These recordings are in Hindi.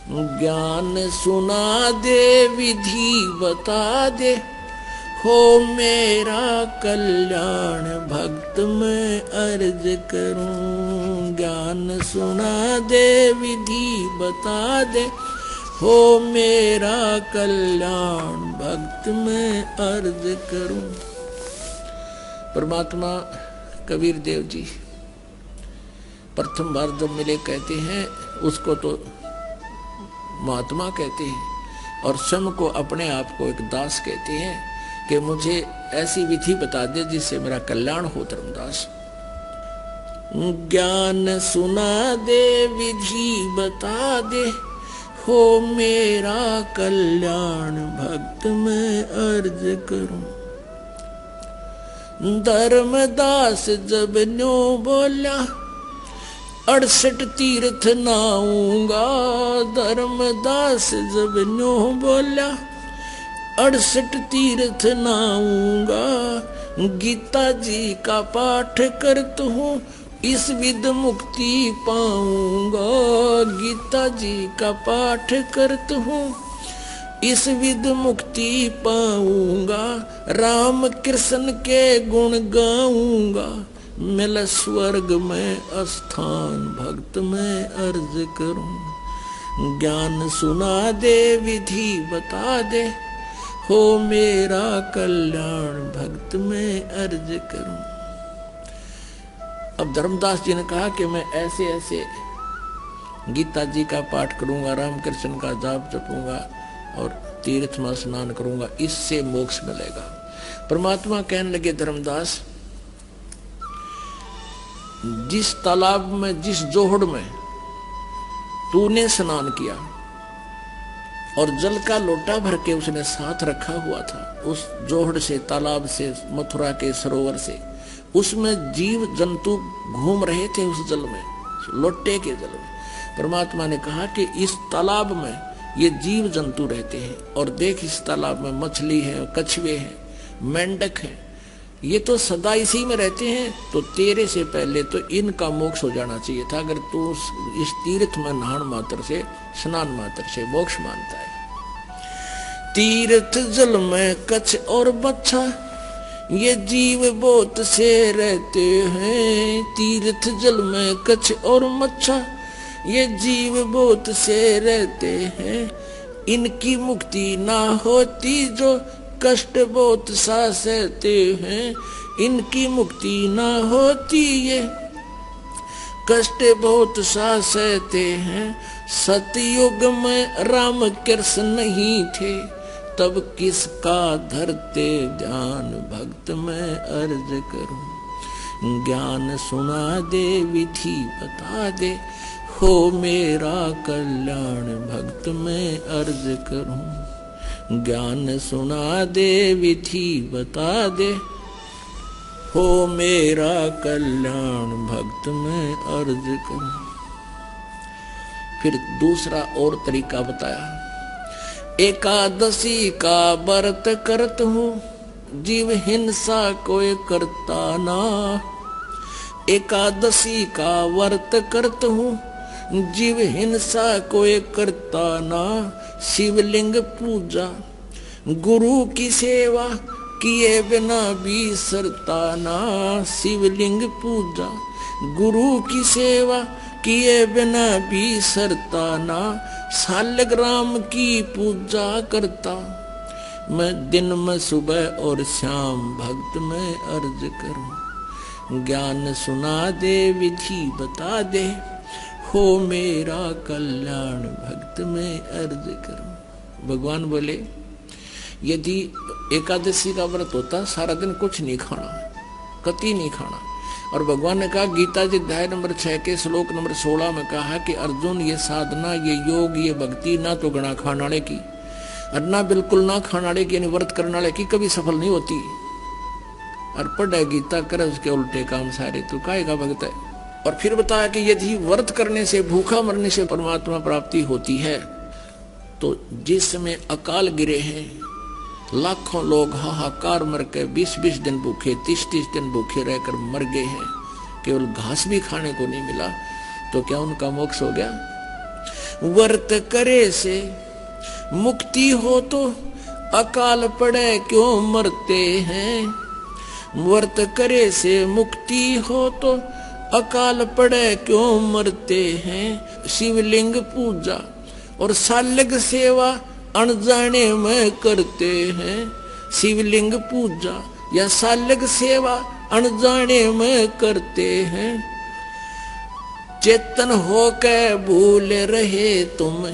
ज्ञान सुना दे विधि बता दे, हो मेरा कल्याण भक्त मैं अर्ज करूं। ज्ञान सुना दे विधि बता दे, हो मेरा कल्याण भक्त मैं अर्ज करूं। परमात्मा कबीर देव जी प्रथम बार जब मिले कहते हैं उसको तो महात्मा कहते हैं और स्वयं को अपने आप को एक दास कहते हैं कि मुझे ऐसी विधि बता दे जिससे मेरा कल्याण हो धर्मदास। ज्ञान सुना दे विधि बता दे, हो मेरा कल्याण भक्त मैं अर्ज करूं। धर्मदास जब न्यो बोला 68 तीर्थ नाऊंगा। धर्मदास जब न्यो बोला 68 तीर्थ नाऊंगा। गीता जी का पाठ करता हूँ इस विध मुक्ति पाऊंगा। गीता जी का पाठ करता हूँ इस विध मुक्ति पाऊंगा। राम कृष्ण के गुण गाऊंगा, मिल स्वर्ग में स्थान भक्त मैं अर्ज करूं। ज्ञान सुना दे विधि बता दे, हो मेरा कल्याण भक्त मैं अर्ज करूं। अब धर्मदास जी ने कहा कि मैं ऐसे ऐसे गीता जी का पाठ करूंगा, राम कृष्ण का जाप जपूंगा और तीर्थ में स्नान करूंगा, इससे मोक्ष मिलेगा। परमात्मा कहने लगे धर्मदास, जिस तालाब में जिस जोहड़ में तूने स्नान किया और जल का लोटा भर के उसने साथ रखा हुआ था, उस जोहड़ से तालाब से मथुरा के सरोवर से उसमें जीव जंतु घूम रहे थे उस जल में, लोटे के जल में। परमात्मा ने कहा कि इस तालाब में ये जीव जंतु रहते हैं और देख इस तालाब में मछली है, कछुए हैं, मेंढक है, ये तो सदा इसी में रहते हैं। तो तेरे से पहले तो इनका मोक्ष हो जाना चाहिए था, अगर तू इस तीर्थ में नहान मात्र से स्नान मात्र से मोक्ष मानता है। तीर्थ जल में कछ और बच्चा ये जीव बहुत से रहते हैं। तीर्थ जल में कछ और मच्छा ये जीव बहुत से रहते हैं। इनकी मुक्ति ना होती जो कष्ट बहुत सा सहते हैं। इनकी मुक्ति ना होती ये कष्ट बहुत सा सहते हैं। सतयुग में राम कृष्ण नहीं थे, तब किसका धरते ध्यान भक्त मैं अर्ज करूं। ज्ञान सुना दे विधि बता दे, हो मेरा कल्याण भक्त मैं अर्ज करूं। ज्ञान सुना दे विधि बता दे, हो मेरा कल्याण भक्त मैं अर्ज करूं। फिर दूसरा और तरीका बताया, एकादशी का व्रत करत हूँ जीव हिंसा कोई करता ना। एकादशी का व्रत करत हूँ जीव हिंसा कोई करता ना। शिवलिंग पूजा गुरु की सेवा किए बिना भी सरता ना। शिवलिंग पूजा गुरु की सेवा किए बिना भी सरता ना। शालग्राम की पूजा करता मैं दिन में सुबह और शाम भक्त में अर्ज करूं। ज्ञान सुना दे विधि बता दे, हो मेरा कल्याण भक्त में अर्ज करूं। भगवान बोले यदि एकादशी का व्रत होता सारा दिन कुछ नहीं खाना, कति नहीं खाना। और भगवान ने कहा गीता जी अध्याय नंबर 6 के श्लोक नंबर 16 में कहा कि अर्जुन ये साधना, ये योग, ये भक्ति ना तो गणा खानाड़े की और ना बिल्कुल ना खानाड़े की यानी व्रत करने वाले की कभी सफल नहीं होती। और पढ़े गीता करे उसके उल्टे काम सारे, तो काहेगा भक्त है। और फिर बताया कि यदि व्रत करने से भूखा मरने से परमात्मा प्राप्ति होती है, तो जिसमें अकाल गिरे हैं लाखों लोग हाहाकार मर के 20-20 दिन भूखे, 30-30 दिन भूखे रहकर मर गए हैं, केवल घास भी खाने को नहीं मिला, तो क्या उनका मोक्ष हो गया? व्रत करे से मुक्ति हो तो अकाल पड़े क्यों मरते हैं। व्रत करे से मुक्ति हो तो अकाल पड़े क्यों मरते हैं। शिवलिंग पूजा और सालग सेवा अनजाने में करते हैं। शिवलिंग पूजा या सालग सेवा अनजाने में करते हैं। चेतन होके भूल रहे तुम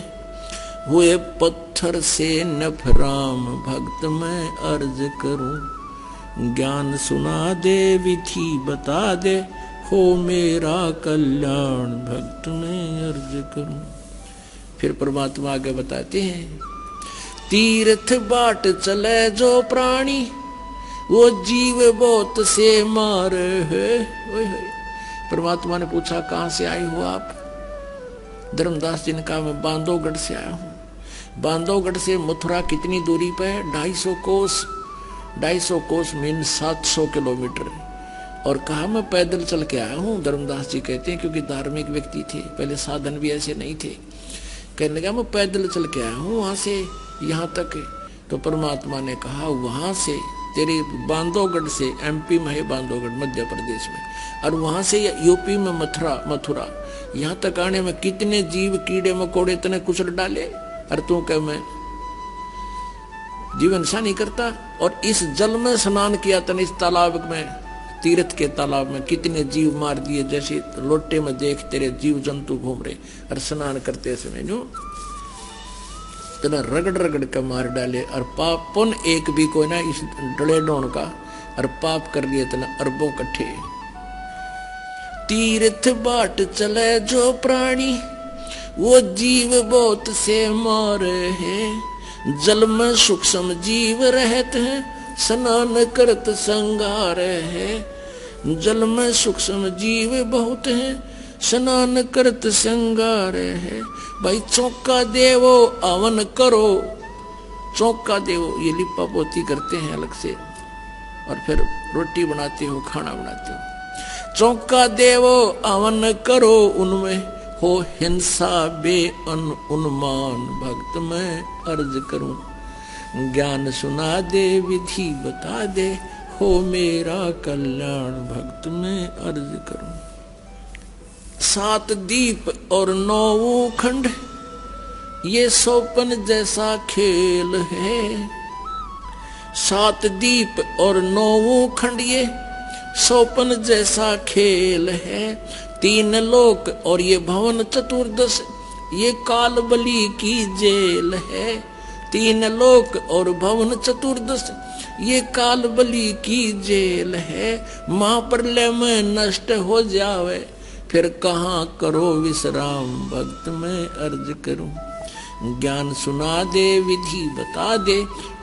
हुए पत्थर से नफराम। भक्त मैं अर्ज करूं ज्ञान सुना दे विधि बता दे हो मेरा कल्याण। भक्त मैं अर्ज करूं। फिर परमात्मा आगे बताते हैं तीर्थ बाट चले जो प्राणी वो जीव बहुत से मार है। परमात्मा ने पूछा कहां से आए हो आप। धर्मदास जी ने कहा मैं बांधवगढ़ से आया हूं। बांधवगढ़ से मथुरा कितनी दूरी पे है? 250 कोस। 250 कोस मीन 700 किलोमीटर। और कहा मैं पैदल चल के आया हूं। धर्मदास जी कहते हैं क्योंकि धार्मिक व्यक्ति थे, पहले साधन भी ऐसे नहीं थे। कहने लगा मैं पैदल चल के आया हूं वहां से यहां तक। तो परमात्मा ने कहा वहां से तेरे बांधवगढ़ से, एमपी में है बांधवगढ़ मध्य प्रदेश में, और वहां से यूपी में मथुरा यहाँ तक आने में कितने जीव कीड़े मकोड़े तने कुचल डाले। और तू कह मैं जीवन सा नहीं करता। और इस जल में स्नान किया तने, इस तालाब में, तीर्थ के तालाब में कितने जीव मार दिए। जैसे लोटे में देख तेरे जीव जंतु घूम रहे और स्नान करते समय जो तना रगड़ रगड़ के मार डाले। और पाप पुन एक भी कोई ना इस डले डोन का, और पाप कर लिए तना अरबों कट्ठे। तीर्थ बाट चले जो प्राणी वो जीव बहुत से मार है। जल में सूक्ष्म जीव रहते हैं स्नान करत संगार है। जल में सूक्ष्म जीव बहुत हैं स्नान करत संगार है। भाई चौका देवो हवन करो। चौका देवो ये लिपा पोती करते हैं अलग से, और फिर रोटी बनाते हो, खाना बनाते हो। चौका देवो हवन करो उनमें हो हिंसा बे उन्मान। भक्त मैं अर्ज करूं ज्ञान सुना दे विधि बता दे हो मेरा कल्याण। भक्त मैं अर्ज करूं। 7 दीप और 9 खंड ये सोपन जैसा खेल है। 7 दीप और 9 खंड ये सोपन जैसा खेल है। 3 लोक और ये भवन चतुर्दश ये काल बलि की जेल है। 3 लोक और भवन चतुर्दश ये काल बलि की जेल है। महाप्रलय में नष्ट हो जावे फिर कहाँ करो विश्राम। भक्त मैं अर्ज करूं ज्ञान सुना दे विधि बता दे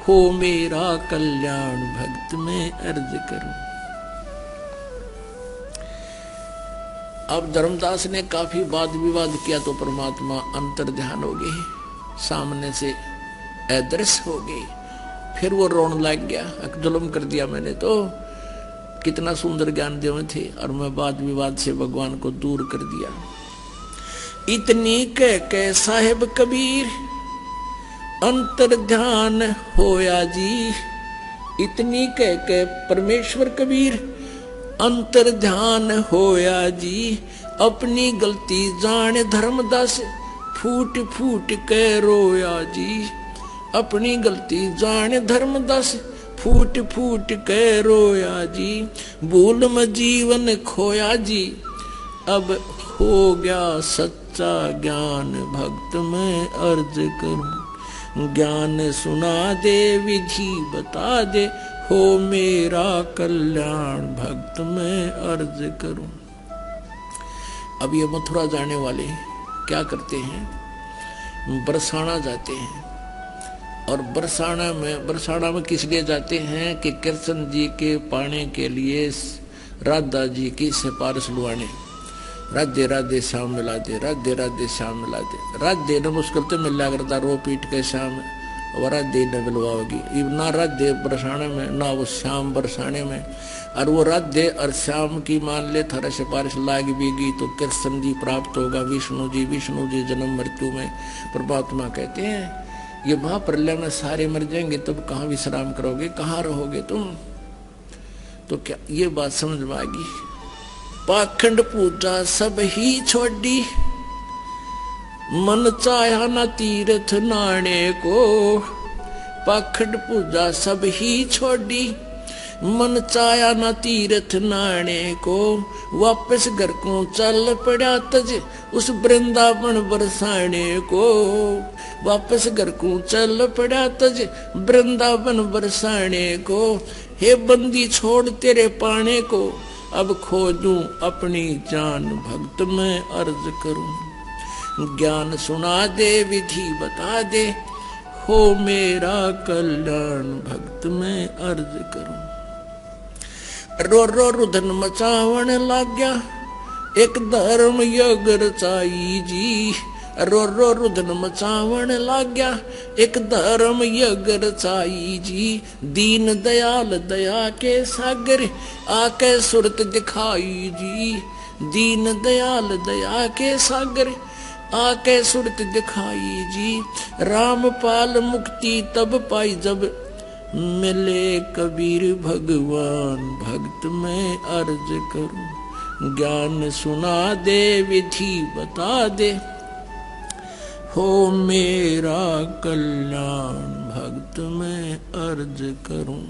हो मेरा कल्याण। भक्त मैं अर्ज करूं। अब धर्मदास ने काफी वाद विवाद किया तो परमात्मा अंतर ध्यान हो गए, सामने से अदृश्य हो गए। फिर वो रोने लग गया, जुल्म कर दिया मैंने तो, कितना सुंदर ज्ञान देवे थे और मैं वाद विवाद से भगवान को दूर कर दिया। इतनी कह साहेब कबीर अंतर ध्यान होया जी। इतनी कह परमेश्वर कबीर अंतर ध्यान होया जी। अपनी गलती जान धर्मदास फूट फूट के रोया जी। अपनी गलती जान धर्मदास फूट फूट के रोया जी। भूल में जीवन खोया जी अब हो गया सच्चा ज्ञान। भक्त मैं अर्ज करूं ज्ञान सुना दे विधि बता दे हो मेरा कल्याण। भक्त मैं अर्ज करूं। अब ये मथुरा जाने वाले क्या करते हैं, बरसाना जाते हैं। और बरसाना में किस लिए जाते हैं कि कृष्ण जी के पाने के लिए राधा जी की सिफारिश लुआने। राधे राधे श्याम मिला दे, राधे राधे श्याम मिला दे। राधे ने मुश्किल तो मिला करता रो पीट के श्याम और राधे न बिलवाओगी। ना राधे बरसाने में, ना वो श्याम बरसाने में। और वो राधे और श्याम की मान ले थरा सिफारिश लाग बीगी तो कृष्ण जी प्राप्त होगा, विष्णु जी जन्म मृत्यु में। परमात्मा कहते हैं ये महाप्रलय में सारे मर जाएंगे, तब कहाँ विश्राम करोगे, कहाँ रहोगे तुम? तो क्या ये बात समझ में आएगी? पाखंड पूजा सब ही छोड़ी, मन चाहा न तीर्थ नाने को। पाखंड पूजा सब ही छोड़ी, मन चाया न तीर्थ नाने को। वापस घर को चल पड़ा तज उस वृंदावन बरसाने को। वापस घर को चल पड़ा तज वृंदावन बरसाने को। हे बंदी छोड़ तेरे पाने को, अब खोजूं अपनी जान भक्त में अर्ज करूं। ज्ञान सुना दे विधि बता दे, हो मेरा कल्याण भक्त में अर्ज करूं। रो रो रुदन मचावन लाग गया, एक धर्म यज्ञ रचाई जी। रो रो रुदन मचावन लाग गया, एक धर्म यज्ञ रचाई जी। दीन दयाल दया के सागर आके सुरत दिखाई जी। दीन दयाल दया के सागर आके सुरत दिखाई जी। रामपाल मुक्ति तब पाई जब मिले कबीर भगवान भक्त में अर्ज करूं। ज्ञान सुना दे विधि बता दे, हो मेरा कल्याण भक्त में अर्ज करूं।